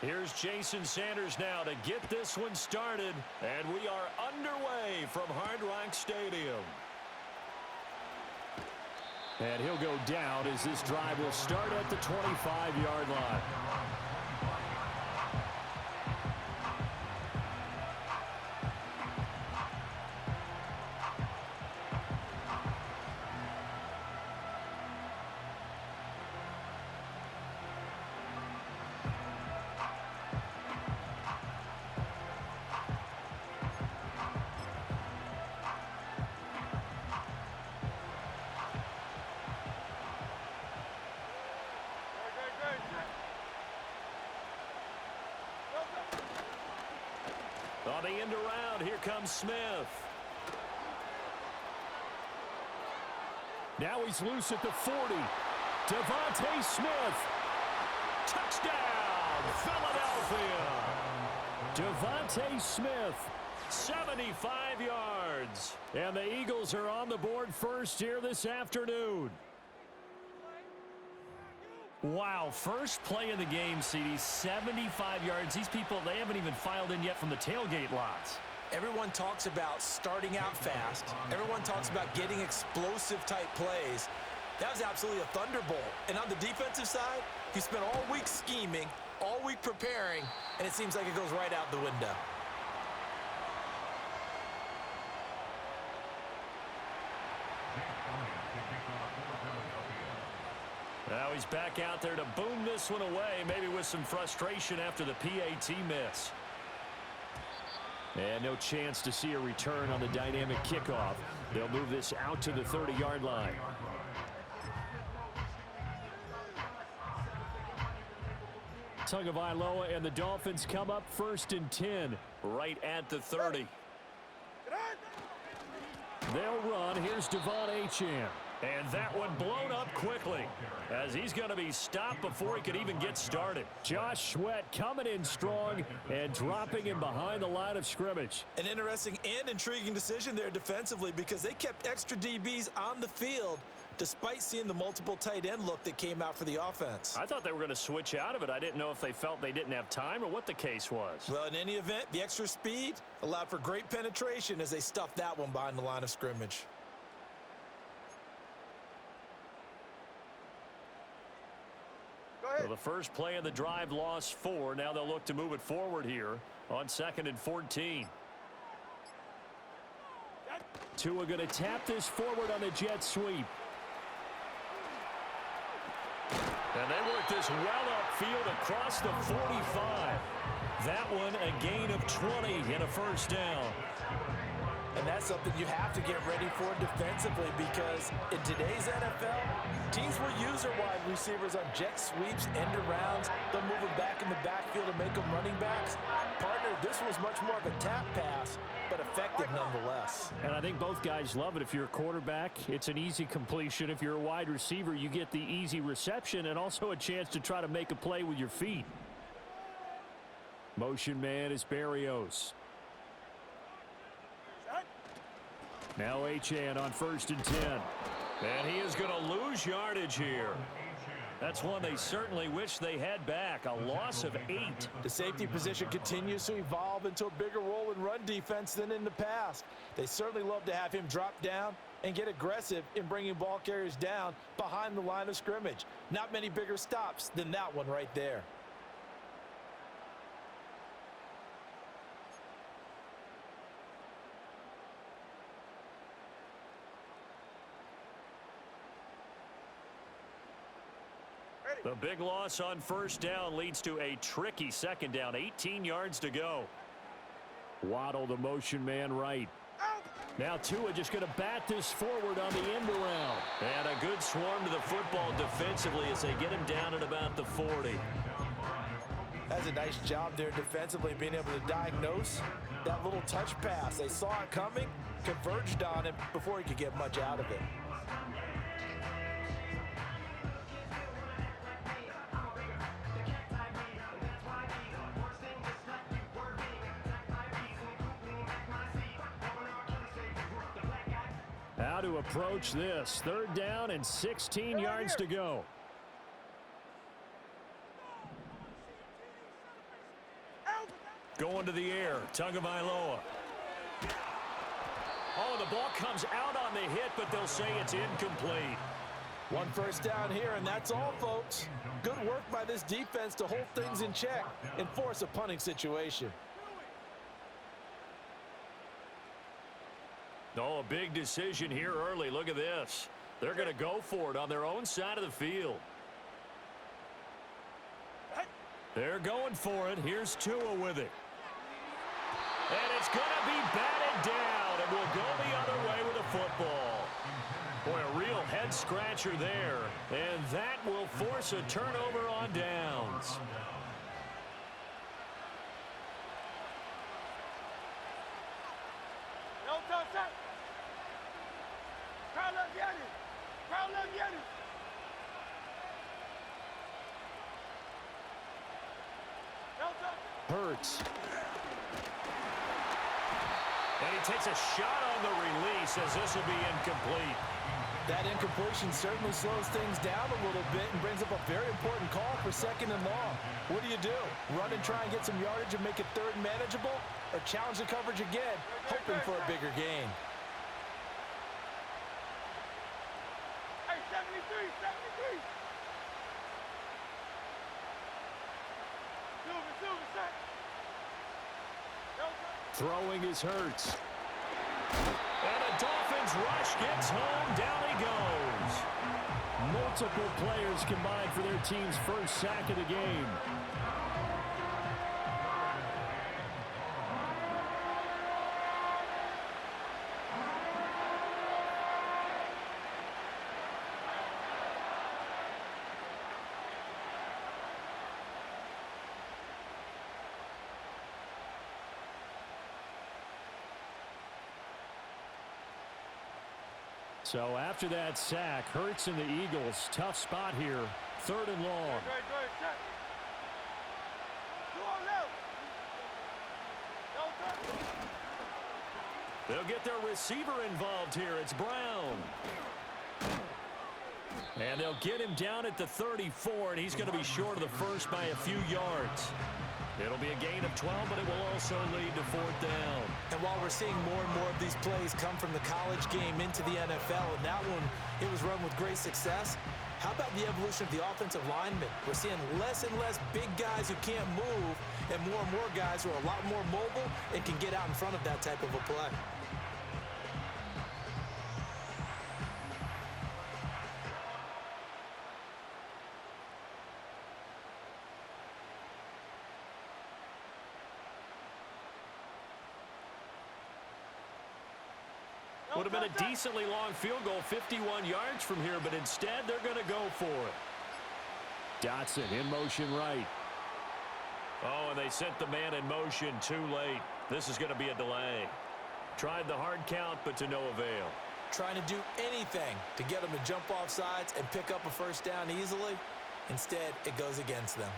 Here's Jason Sanders now to get this one started, and we are underway from Hard Rock Stadium. And he'll go down as this drive will start at the 25-yard line. On the end around, here comes Smith. Now he's loose at the 40. Devontae Smith. Touchdown, Philadelphia. Devontae Smith, 75 yards. And the Eagles are on the board first here this afternoon. Wow, first play of the game, CD, 75 yards. These people, they haven't even filed in yet from the tailgate lots. Everyone talks about starting out fast. Everyone talks about getting explosive-type plays. That was absolutely a thunderbolt. And on the defensive side, he spent all week scheming, all week preparing, and it seems like it goes right out the window. Now he's back out there to boom this one away, maybe with some frustration after the PAT miss. And no chance to see a return on the dynamic kickoff. They'll move this out to the 30-yard line. Tagovailoa and the Dolphins come up 1st and 10, right at the 30. They'll run. Here's Devon Achane. And that one blown up quickly as he's going to be stopped before he could even get started. Josh Sweat coming in strong and dropping him behind the line of scrimmage. An interesting and intriguing decision there defensively because they kept extra DBs on the field despite seeing the multiple tight end look that came out for the offense. I thought they were going to switch out of it. I didn't know if they felt they didn't have time or what the case was. Well, in any event, the extra speed allowed for great penetration as they stuffed that one behind the line of scrimmage. So the first play of the drive lost 4. Now they'll look to move it forward here on 2nd and 14. Tua going to tap this forward on the jet sweep. And they work this well upfield across the 45. That one a gain of 20 and a first down. And that's something you have to get ready for defensively because in today's NFL, teams will use their wide receivers on jet sweeps, end arounds. They'll move them back in the backfield and make them running backs. Partner, this was much more of a tap pass, but effective nonetheless. And I think both guys love it. If you're a quarterback, it's an easy completion. If you're a wide receiver, you get the easy reception and also a chance to try to make a play with your feet. Motion man is Berrios. Now Achane on 1st and 10. And he is going to lose yardage here. That's one they certainly wish they had back. A loss of 8. The safety position continues to evolve into a bigger role in run defense than in the past. They certainly love to have him drop down and get aggressive in bringing ball carriers down behind the line of scrimmage. Not many bigger stops than that one right there. The big loss on 1st down leads to a tricky 2nd down. 18 yards to go. Waddle, the motion man right. Now Tua just going to bat this forward on the end around. And a good swarm to the football defensively as they get him down at about the 40. That's a nice job there defensively, being able to diagnose that little touch pass. They saw it coming, converged on him before he could get much out of it. Out how to approach this. 3rd down and 16 yards to go. Going to the air, Tagovailoa. Oh, the ball comes out on the hit, but they'll say it's incomplete. 1 first down here, and that's all, folks. Good work by this defense to hold things in check and force a punting situation. Oh, a big decision here early. Look at this. They're going to go for it on their own side of the field. They're going for it. Here's Tua with it. And it's going to be batted down, and we'll go the other way with the football. Boy, a real head-scratcher there, and that will force a turnover on downs. Hurts. And he takes a shot on the release as this will be incomplete. That incompletion certainly slows things down a little bit and brings up a very important call for 2nd and long. What do? Run and try and get some yardage and make it 3rd and manageable? Or challenge the coverage again, hoping for a bigger gain? Hey, 73. Throwing is Hurts. And a Dolphins rush gets home. Down he goes. Multiple players combined for their team's first sack of the game. So after that sack, Hurts and the Eagles, tough spot here, 3rd and long. They'll get their receiver involved here. It's Brown. And they'll get him down at the 34, and he's going to be short of the first by a few yards. It'll be a gain of 12, but it will also lead to 4th down. And while we're seeing more and more of these plays come from the college game into the NFL, and that one, it was run with great success, how about the evolution of the offensive linemen? We're seeing less and less big guys who can't move, and more guys who are a lot more mobile and can get out in front of that type of a play. Would have been a decently long field goal, 51 yards from here, but instead they're going to go for it. Dotson in motion right. Oh, and they sent the man in motion too late. This is going to be a delay. Tried the hard count, but to no avail. Trying to do anything to get them to jump off sides and pick up a 1st down easily. Instead, it goes against them.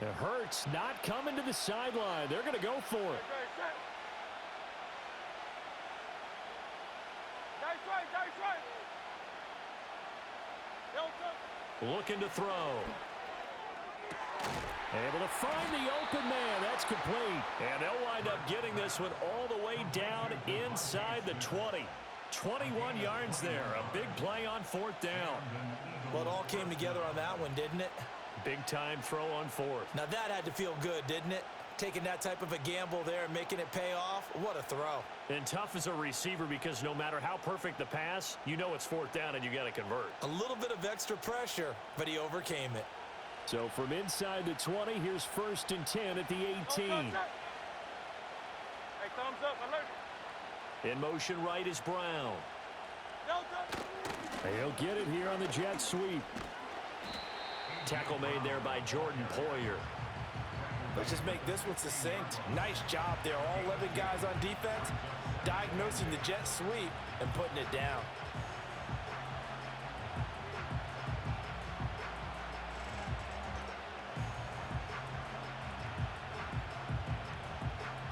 It hurts not coming to the sideline. They're going to go for it. Looking to throw. Able to find the open man. That's complete. And they'll wind up getting this one all the way down inside the 20. 21 yards there. A big play on 4th down. Well, it all came together on that one, didn't it? Big-time throw on 4th. Now that had to feel good, didn't it? Taking that type of a gamble there and making it pay off. What a throw. And tough as a receiver because no matter how perfect the pass, you know it's 4th down and you got to convert. A little bit of extra pressure, but he overcame it. So from inside the 20, here's 1st and 10 at the 18. Hey, thumbs up, alert. In motion right is Brown. He'll get it here on the jet sweep. Tackle made there by Jordan Poyer. Let's just make this one succinct. Nice job there. All 11 guys on defense, diagnosing the jet sweep and putting it down.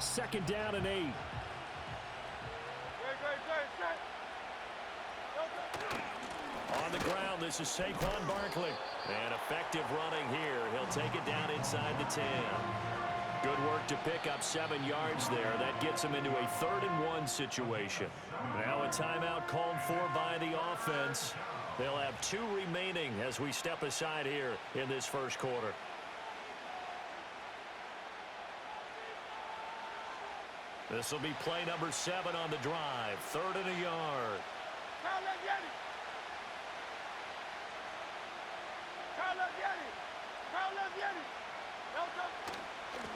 Second down and 8. On the ground, this is Saquon Barkley. And effective running here. He'll take it down inside the 10. Good work to pick up 7 yards there. That gets him into a 3rd-and-1 situation. Now a timeout called for by the offense. They'll have 2 remaining as we step aside here in this first quarter. This will be play number 7 on the drive. 3rd and a yard.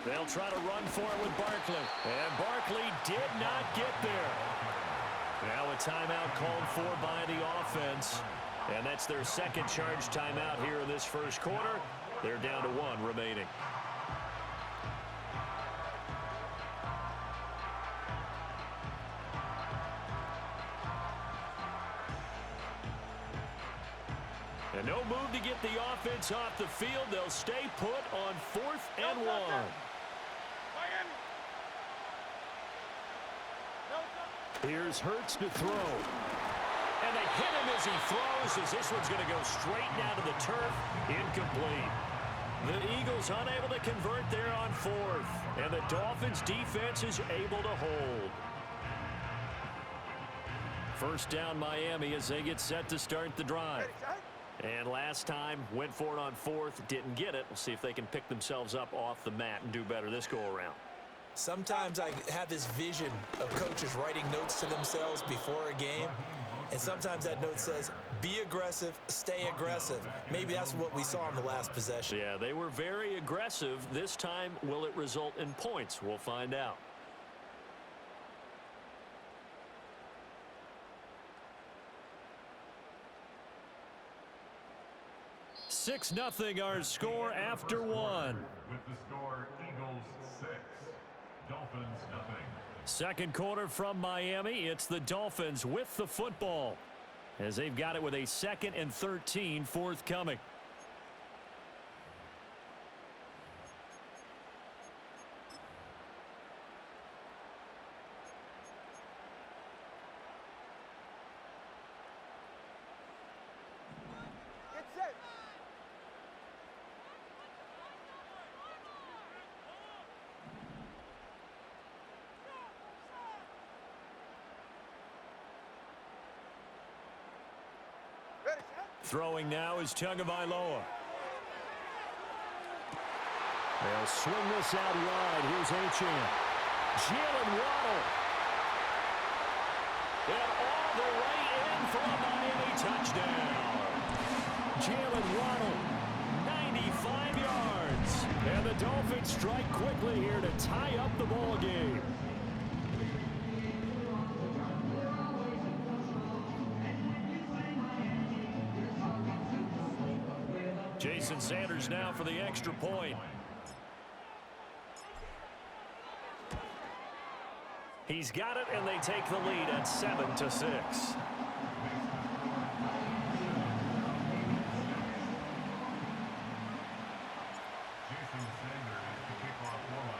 They'll try to run for it with Barkley. And Barkley did not get there. Now a timeout called for by the offense. And that's their 2nd charge timeout here in this first quarter. They're down to 1 remaining. And no move to get the offense off the field. They'll stay put on 4th and 1. Here's Hurts to throw. And they hit him as he throws, as this one's going to go straight down to the turf. Incomplete. The Eagles unable to convert there on 4th. And the Dolphins defense is able to hold. First down Miami as they get set to start the drive. And last time, went for it on 4th, didn't get it. We'll see if they can pick themselves up off the mat and do better this go-around. Sometimes I have this vision of coaches writing notes to themselves before a game, and sometimes that note says, be aggressive, stay aggressive. Maybe that's what we saw in the last possession. Yeah, they were very aggressive. This time, will it result in points? We'll find out. Six nothing our score after 1. With the score, Eagles 6, Dolphins nothing. Second quarter from Miami. It's the Dolphins with the football as they've got it with a 2nd and 13 forthcoming. Throwing now is Tagovailoa. They'll swing this out wide. Here's Achane. Jalen Waddle. And all the way in for a Miami touchdown. Jalen Waddle, 95 yards. And the Dolphins strike quickly here to tie up the ball game. Jason Sanders now for the extra point. He's got it, and they take the lead at 7-6.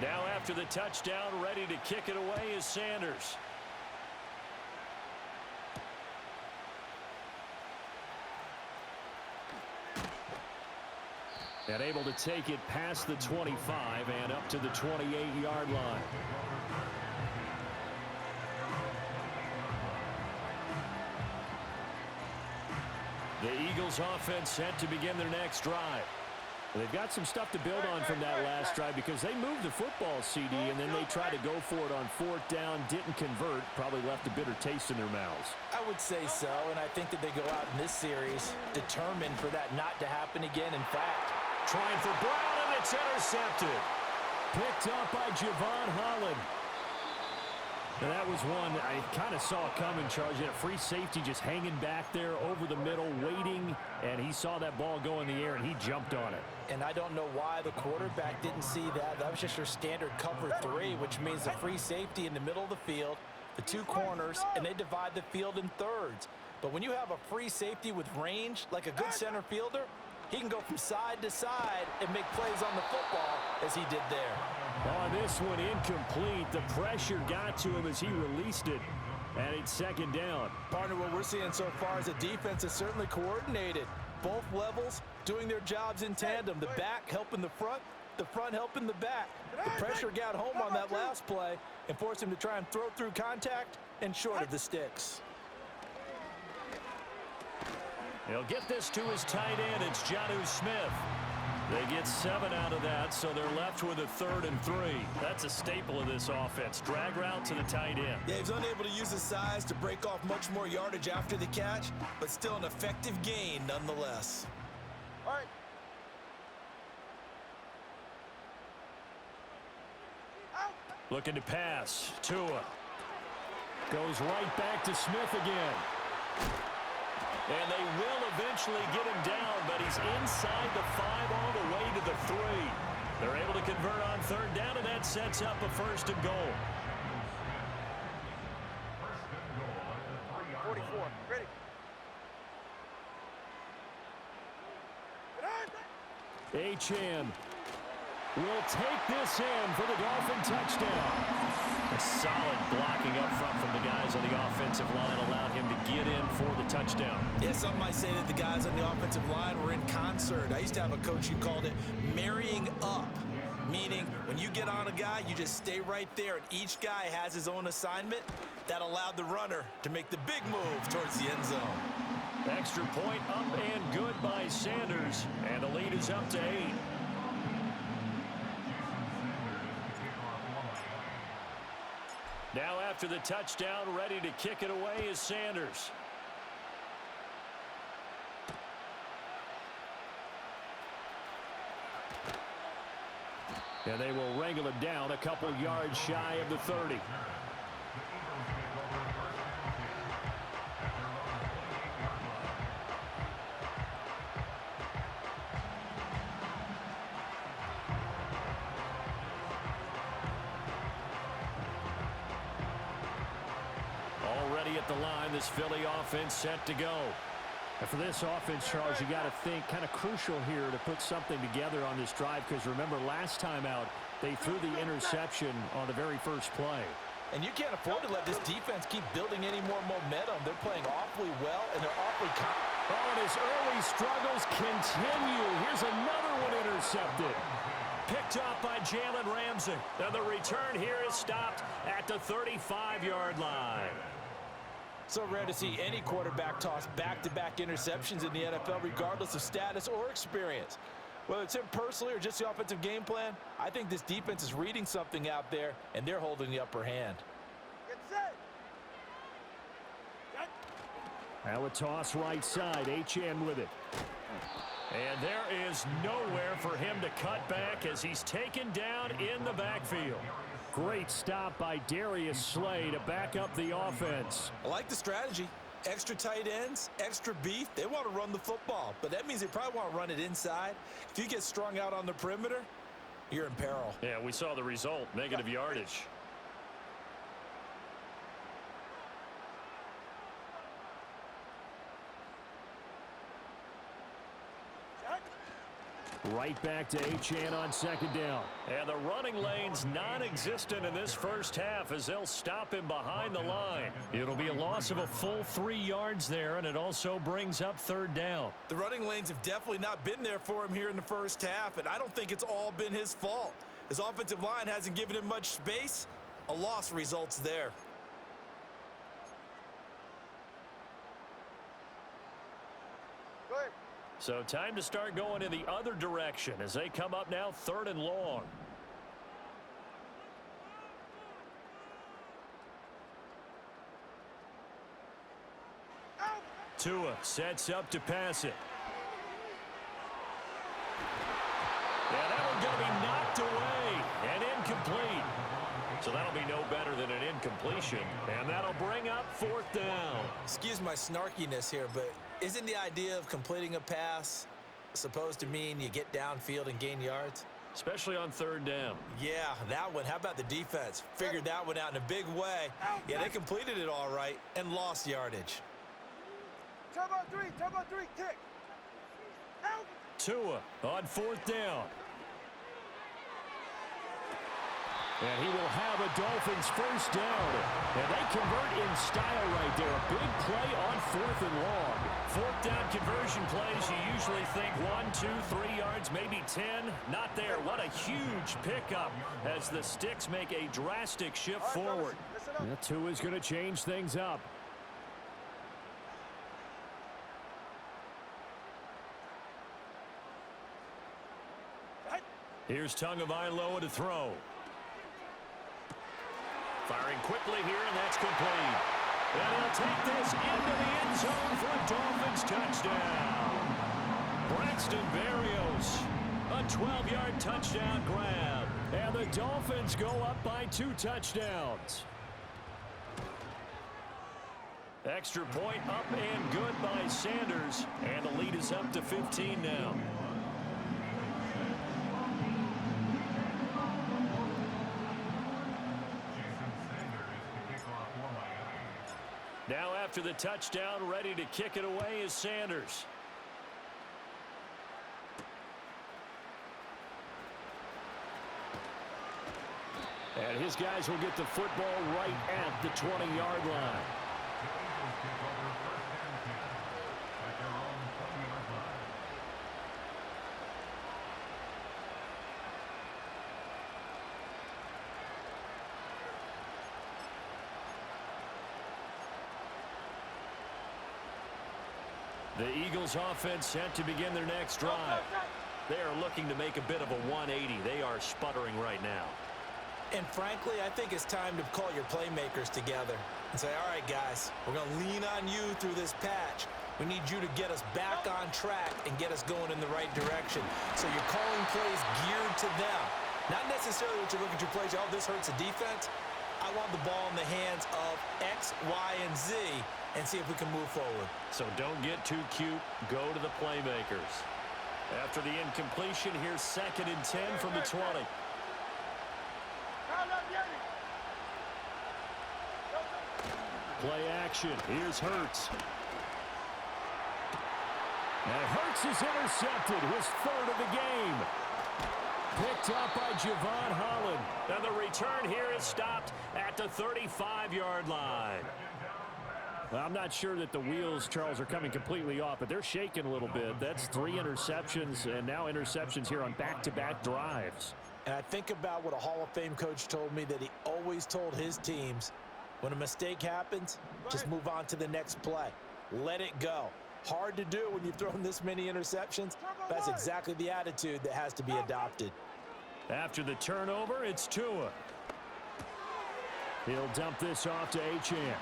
Now after the touchdown, ready to kick it away is Sanders. And able to take it past the 25 and up to the 28-yard line. The Eagles offense set to begin their next drive. They've got some stuff to build on from that last drive because they moved the football, CD, and then they tried to go for it on 4th down, didn't convert, probably left a bitter taste in their mouths. I would say so, and I think that they go out in this series determined for that not to happen again. In fact, trying for Brown, and it's intercepted. Picked up by Javon Holland. And that was one I kind of saw coming, Charles. You had a free safety just hanging back there over the middle, waiting, and he saw that ball go in the air, and he jumped on it. And I don't know why the quarterback didn't see that. That was just your standard cover 3, which means the free safety in the middle of the field, the 2 corners, and they divide the field in thirds. But when you have a free safety with range, like a good center fielder, he can go from side to side and make plays on the football as he did there. On this one, incomplete. The pressure got to him as he released it, and it's second down. Partner, what we're seeing so far is a defense is certainly coordinated. Both levels doing their jobs in tandem. The back helping the front helping the back. The pressure got home on that last play and forced him to try and throw through contact and short of the sticks. He'll get this to his tight end. It's Jonnu Smith. They get 7 out of that, so they're left with a 3rd and 3. That's a staple of this offense. Drag route to the tight end. Yeah, he's unable to use his size to break off much more yardage after the catch, but still an effective gain nonetheless. All right. Out. Looking to pass. Tua goes right back to Smith again. And they will eventually get him down, but he's inside the 5 all the way to the 3. They're able to convert on 3rd down, and that sets up a 1st and goal. 44. Ready. Achane will take this in for the Dolphin touchdown. A solid blocking up front from the guys on the offensive line allowed him to get in for the touchdown. Yeah, some might say that the guys on the offensive line were in concert. I used to have a coach who called it marrying up, meaning when you get on a guy, you just stay right there, and each guy has his own assignment. That allowed the runner to make the big move towards the end zone. Extra point up and good by Sanders, and the lead is up to 8. Now after the touchdown, ready to kick it away is Sanders. And they will wrangle it down a couple yards shy of the 30. Already at the line, this Philly offense set to go. And for this offense, Charles, you got to think kind of crucial here to put something together on this drive, because remember last time out, they threw the interception on the very first play. And you can't afford to let this defense keep building any more momentum. They're playing awfully well, and they're awfully Oh, and his early struggles continue. Here's another one intercepted. Picked off by Jalen Ramsey. And the return here is stopped at the 35-yard line. So rare to see any quarterback toss back-to-back interceptions in the NFL, regardless of status or experience. Whether it's him personally or just the offensive game plan, I think this defense is reading something out there, and they're holding the upper hand. Get set. Now a toss right side. Achane with it. And there is nowhere for him to cut back as he's taken down in the backfield. Great stop by Darius Slay to back up the offense. I like the strategy. Extra tight ends, extra beef. They want to run the football, but that means they probably want to run it inside. If you get strung out on the perimeter, you're in peril. Yeah, we saw the result. Negative yardage. Right back to Achane on 2nd down. And the running lane's non-existent in this first half as they'll stop him behind the line. It'll be a loss of a full 3 yards there, and it also brings up 3rd down. The running lanes have definitely not been there for him here in the first half, and I don't think it's all been his fault. His offensive line hasn't given him much space. A loss results there. Go ahead. So time to start going in the other direction as they come up now 3rd and long. Tua sets up to pass it. Yeah, that one's going to be knocked away and incomplete. So that'll be no better than an incomplete. incompletion, and that'll bring up fourth down. Excuse my snarkiness here, but isn't the idea of completing a pass supposed to mean you get downfield and gain yards? Especially on third down. Yeah, that one. How about the defense? Figured that one out in a big way. Yeah, they completed it all right and lost yardage. Turbo three, kick. Out. Tua on fourth down. And he will have a Dolphins first down. And they convert in style right there. A big play on fourth and long. Fourth down conversion plays, you usually think 1, 2, 3 yards, maybe 10. Not there. What a huge pickup as the Sticks make a drastic shift forward. Tua's going to change things up. Here's Tagovailoa to throw. Firing quickly here, and that's complete. And he'll take this into the end zone for a Dolphins touchdown. Braxton Berrios, a 12-yard touchdown grab. And the Dolphins go up by 2 touchdowns. Extra point up and good by Sanders. And the lead is up to 15 now. Now after the touchdown, ready to kick it away is Sanders. And his guys will get the football right at the 20-yard line. The Eagles offense set to begin their next drive. They are looking to make a bit of a 180. They are sputtering right now. And frankly, I think it's time to call your playmakers together and say, all right, guys, we're going to lean on you through this patch. We need you to get us back on track and get us going in the right direction. So you're calling plays geared to them. Not necessarily what you look at your plays, oh, this hurts the defense. I want the ball in the hands of X, Y, and Z and see if we can move forward. So don't get too cute. Go to the playmakers. After the incompletion, here's 2nd and 10 from the 20. Play action. Here's Hurts. And Hurts is intercepted. His 3rd of the game. Picked up by Javon Holland. And the return here is stopped at the 35-yard line. Well, I'm not sure that the wheels, Charles, are coming completely off, but they're shaking a little bit. That's 3 interceptions, and now interceptions here on back-to-back drives. And I think about what a Hall of Fame coach told me that he always told his teams, when a mistake happens, just move on to the next play. Let it go. Hard to do when you've thrown this many interceptions. That's exactly the attitude that has to be adopted. After the turnover, it's Tua. He'll dump this off to Achane.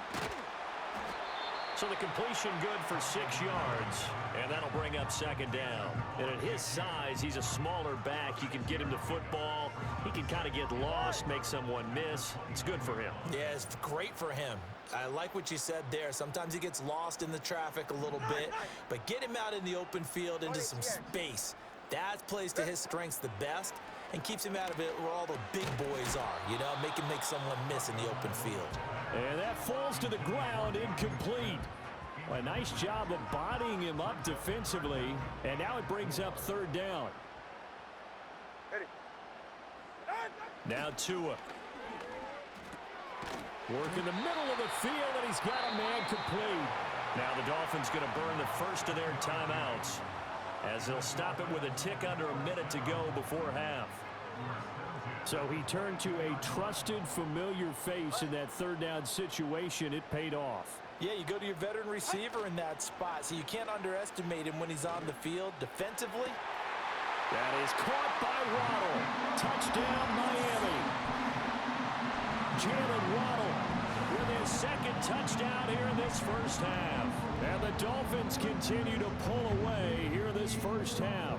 So the completion good for 6 yards, and that'll bring up 2nd down. And at his size, he's a smaller back. You can get him the football. He can kind of get lost, make someone miss. It's good for him. Yeah, it's great for him. I like what you said there. Sometimes he gets lost in the traffic a little bit, but get him out in the open field into some space. That plays to his strengths the best and keeps him out of it where all the big boys are, you know, make him make someone miss in the open field. And that falls to the ground, incomplete. Well, a nice job of bodying him up defensively, and now it brings up 3rd down. Now Tua. Work in the middle of the field, and he's got a man complete. Now the Dolphins going to burn the first of their timeouts as they'll stop it with a tick under a minute to go before half. So he turned to a trusted, familiar face in that 3rd down situation. It paid off. Yeah, you go to your veteran receiver in that spot, so you can't underestimate him when he's on the field defensively. That is caught by Waddle. Touchdown, Miami. Jalen Waddle with his 2nd touchdown here in this first half. And the Dolphins continue to pull away here in this first half.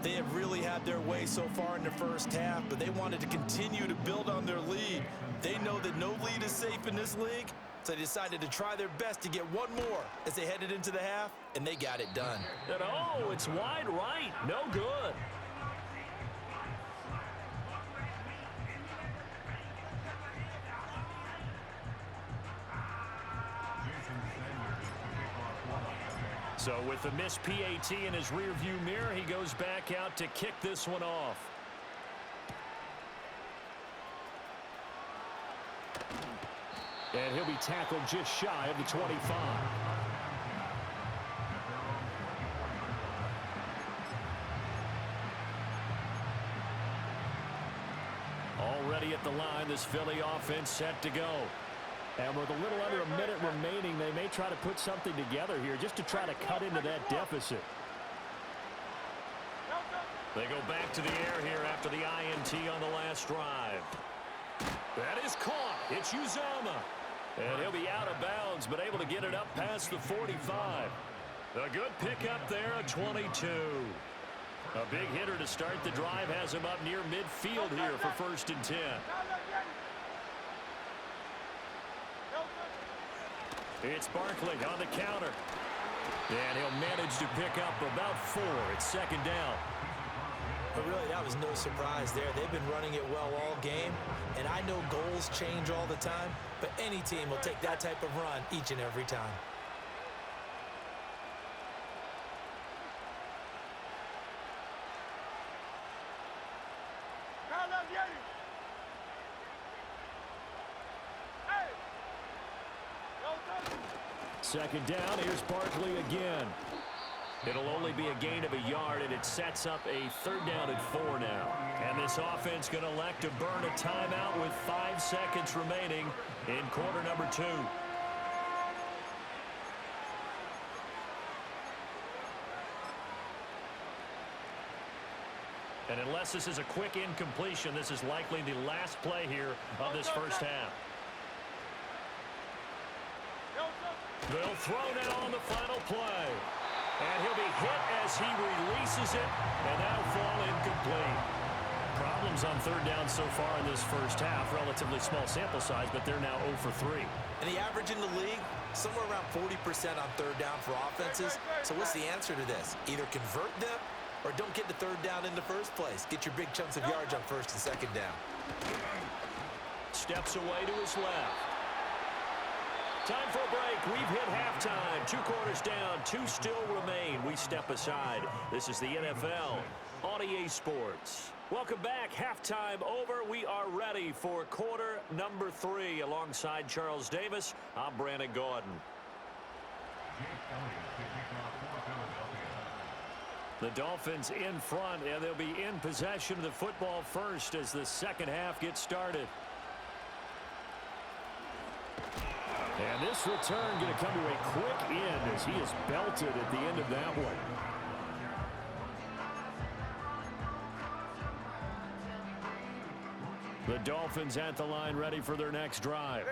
They have really had their way so far in the first half, but they wanted to continue to build on their lead. They know that no lead is safe in this league, so they decided to try their best to get one more as they headed into the half, and they got it done. And oh, it's wide right. No good. So with the missed PAT in his rearview mirror, he goes back out to kick this one off. And he'll be tackled just shy of the 25. Already at the line, this Philly offense set to go. And with a little under a minute remaining, they may try to put something together here just to try to cut into that deficit. They go back to the air here after the INT on the last drive. That is caught. It's Uzama. And he'll be out of bounds, but able to get it up past the 45. A good pickup there, a 22. A big hitter to start the drive has him up near midfield here for 1st and 10. It's Barkley on the counter. And he'll manage to pick up about 4. It's 2nd down. But really, that was no surprise there. They've been running it well all game. And I know goals change all the time, but any team will take that type of run each and every time. Second down, here's Barkley again. It'll only be a gain of a yard, and it sets up a 3rd down and 4 now. And this offense going to elect to burn a timeout with 5 seconds remaining in quarter number 2. And unless this is a quick incompletion, this is likely the last play here of this first half. They'll throw now on the final play. And he'll be hit as he releases it, and that'll fall incomplete. Problems on 3rd down so far in this first half. Relatively small sample size, but they're now 0 for 3. And the average in the league, somewhere around 40% on 3rd down for offenses. So what's the answer to this? Either convert them or don't get the 3rd down in the first place. Get your big chunks of yards on 1st and 2nd down. Steps away to his left. Time for a break. We've hit halftime. 2 quarters down. 2 still remain. We step aside. This is the NFL on EA Sports. Welcome back. Halftime over. We are ready for quarter number 3. Alongside Charles Davis, I'm Brandon Gordon. The Dolphins in front, and they'll be in possession of the football first as the second half gets started. And this return going to come to a quick end as he is belted at the end of that one. The Dolphins at the line ready for their next drive.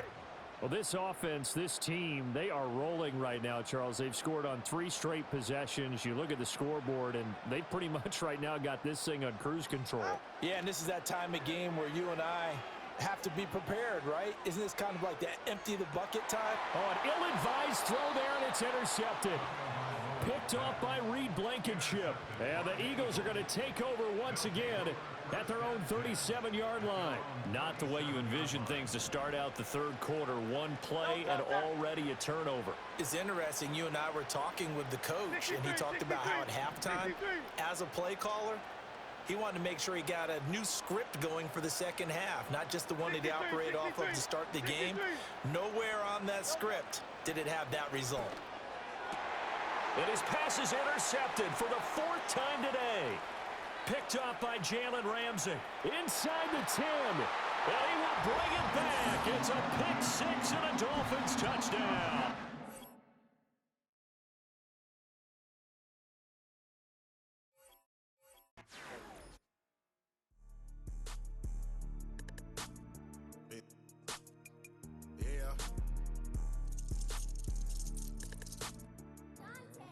Well, this offense, this team, they are rolling right now, Charles. They've scored on 3 straight possessions. You look at the scoreboard, and they pretty much right now got this thing on cruise control. Yeah, and this is that time of game where you and I have to be prepared, right? Isn't this kind of like that empty the bucket time? Oh, an ill-advised throw there, and it's intercepted. Picked off by Reed Blankenship. And the Eagles are going to take over once again at their own 37-yard line. Not the way you envision things to start out the 3rd quarter. 1 play and already a turnover. It's interesting. You and I were talking with the coach, and he talked about how at halftime, as a play caller, he wanted to make sure he got a new script going for the second half, not just the one that he operated off of to start the game. Nowhere on that script did it have that result. And his pass is intercepted for the 4th time today. Picked off by Jalen Ramsey. Inside the 10. And he will bring it back. It's a pick 6 and a Dolphins touchdown.